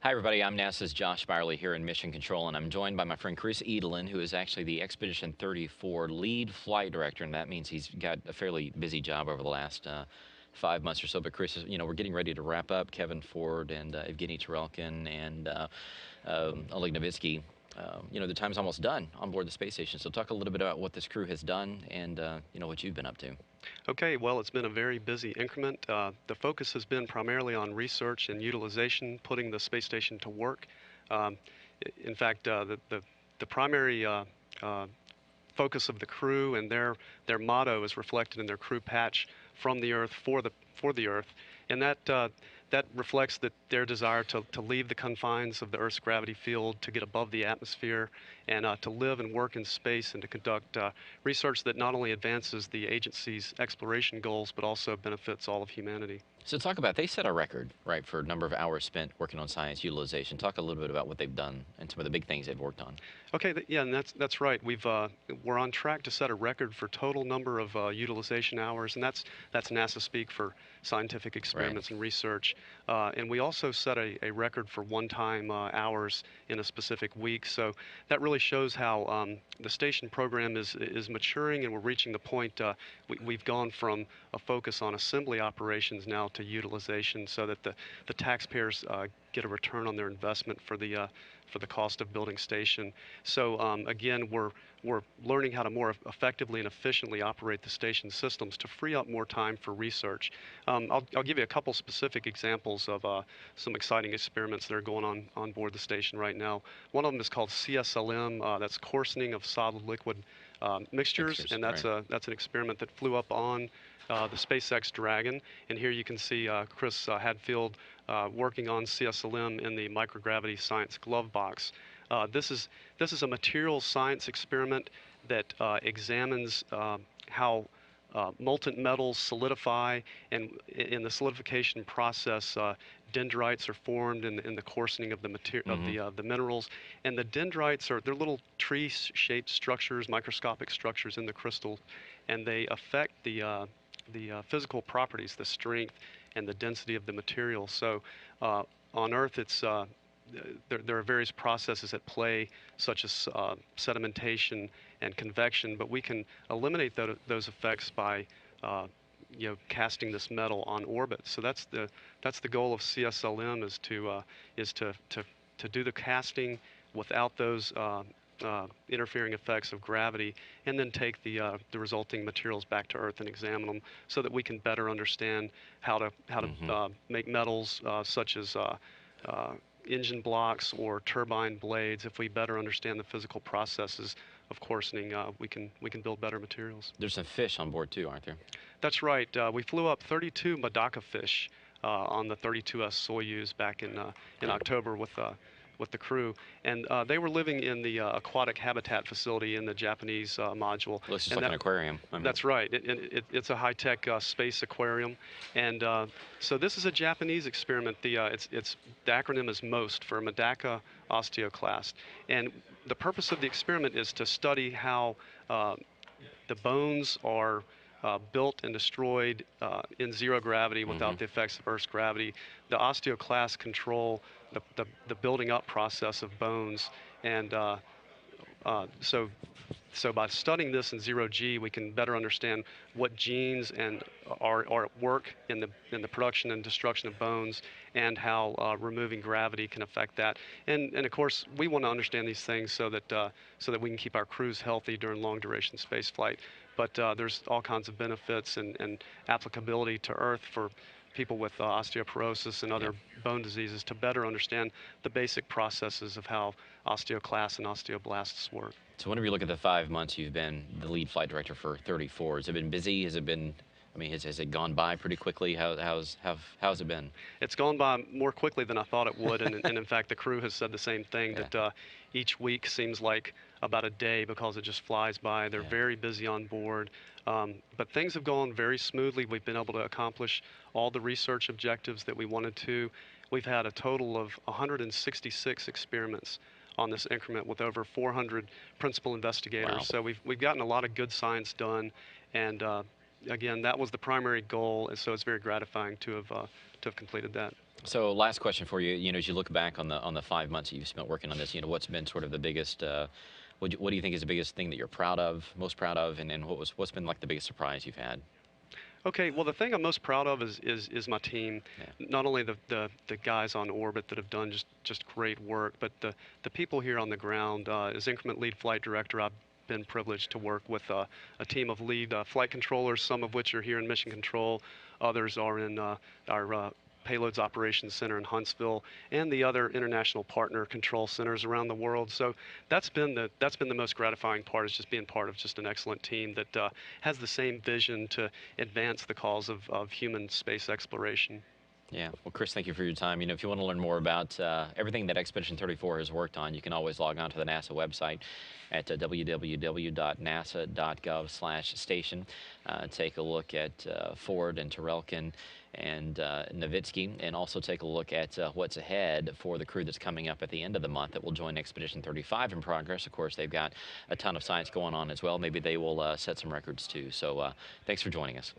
Hi, everybody. I'm NASA's Josh Byerly here in Mission Control, and I'm joined by my friend Chris Edelin, who is actually the Expedition 34 lead flight director, and that means he's got a fairly busy job over the last 5 months or so. But Chris, we're getting ready to wrap up. Kevin Ford and Evgeny Tarelkin and Oleg Novitsky. The time's almost done on board the space station. So talk a little bit about what this crew has done and what you've been up to. Okay, well, it's been a very busy increment. The focus has been primarily on research and utilization, putting the space station to work. Um, in fact, the primary uh, focus of the crew and their motto is reflected in their crew patch: "From the Earth for the Earth," and that reflects their desire to leave the confines of the Earth's gravity field, to get above the atmosphere, and to live and work in space, and to conduct research that not only advances the agency's exploration goals but also benefits all of humanity. So talk about, they set a record, right, for a number of hours spent working on science utilization. Talk a little bit about what they've done and some of the big things they've worked on. Okay, yeah, and that's right. We're on track to set a record for total number of utilization hours, and that's NASA speak for scientific Right. experiments and research. And we also set a record for one-time hours in a specific week. So that really shows how the station program is maturing, and we're reaching the point. We've gone from a focus on assembly operations now to utilization, so that the taxpayers get a return on their investment for the cost of building station. So again, we're learning how to more effectively and efficiently operate the station systems to free up more time for research. I'll give you a couple specific examples of some exciting experiments that are going on board the station right now. One of them is called CSLM. That's coarsening of solid liquid mixtures, Mixers, and right. that's an experiment that flew up on the SpaceX Dragon. And here you can see Chris Hadfield working on CSLM in the microgravity science glove box. This is a materials science experiment that examines how molten metals solidify, and in the solidification process, dendrites are formed in the coarsening of Mm-hmm. the minerals. And the dendrites they're little tree-shaped structures, microscopic structures in the crystal, and they affect the physical properties, the strength and the density of the material. So on Earth, there are various processes at play, such as sedimentation and convection, but we can eliminate those effects by casting this metal on orbit. So that's the goal of CSLM, is to do the casting without those interfering effects of gravity, and then take the resulting materials back to Earth and examine them, so that we can better understand how to Mm-hmm. make metals such as uh, engine blocks or turbine blades. If we better understand the physical processes of coarsening, we can build better materials. There's some fish on board too, aren't there? That's right. We flew up 32 Medaka fish on the 32S Soyuz back in Oh, October with the crew, and they were living in the aquatic habitat facility in the Japanese module, looks just and like an aquarium. I mean, that's right. It's a high-tech space aquarium, and so this is a Japanese experiment. The acronym is MOST, for Medaka osteoclast, and the purpose of the experiment is to study how the bones are built and destroyed in zero gravity mm-hmm. without the effects of Earth's gravity. The osteoclasts control the building up process of bones, and so by studying this in zero G, we can better understand what genes are at work in the production and destruction of bones, and how removing gravity can affect that. And of course, we want to understand these things so that we can keep our crews healthy during long duration space flight. But there's all kinds of benefits and applicability to Earth for people with osteoporosis and Yeah. other bone diseases, to better understand the basic processes of how osteoclasts and osteoblasts work. So whenever you look at the 5 months you've been the lead flight director for 34, has it been busy? Has it been, I mean, has it gone by pretty quickly? How's it been? It's gone by more quickly than I thought it would, and in fact, the crew has said the same thing, Yeah. that each week seems like about a day because it just flies by. They're Yeah. very busy on board, but things have gone very smoothly. We've been able to accomplish all the research objectives that we wanted to. We've had a total of 166 experiments on this increment, with over 400 principal investigators. Wow. So we've gotten a lot of good science done, and again, that was the primary goal, and so it's very gratifying to have completed that. So last question for you. As you look back on the 5 months that you've spent working on this, what's been sort of the biggest. What do you think is the biggest thing that you're proud of, most proud of, and then what's been like the biggest surprise you've had? Okay, well, the thing I'm most proud of is my team. Yeah. Not only the guys on orbit that have done just great work, but the people here on the ground. As increment lead flight director, I've been privileged to work with a team of lead flight controllers, some of which are here in Mission Control, others are in our Payloads Operations Center in Huntsville, and the other international partner control centers around the world. So that's been the most gratifying part, is just being part of just an excellent team that has the same vision to advance the cause of human space exploration. Yeah. Well, Chris, thank you for your time. If you want to learn more about everything that Expedition 34 has worked on, you can always log on to the NASA website at www.nasa.gov/station. Take a look at Ford and Terrelkin and Nowitzki, and also take a look at what's ahead for the crew that's coming up at the end of the month that will join Expedition 35 in progress. Of course, they've got a ton of science going on as well. Maybe they will set some records too. So thanks for joining us.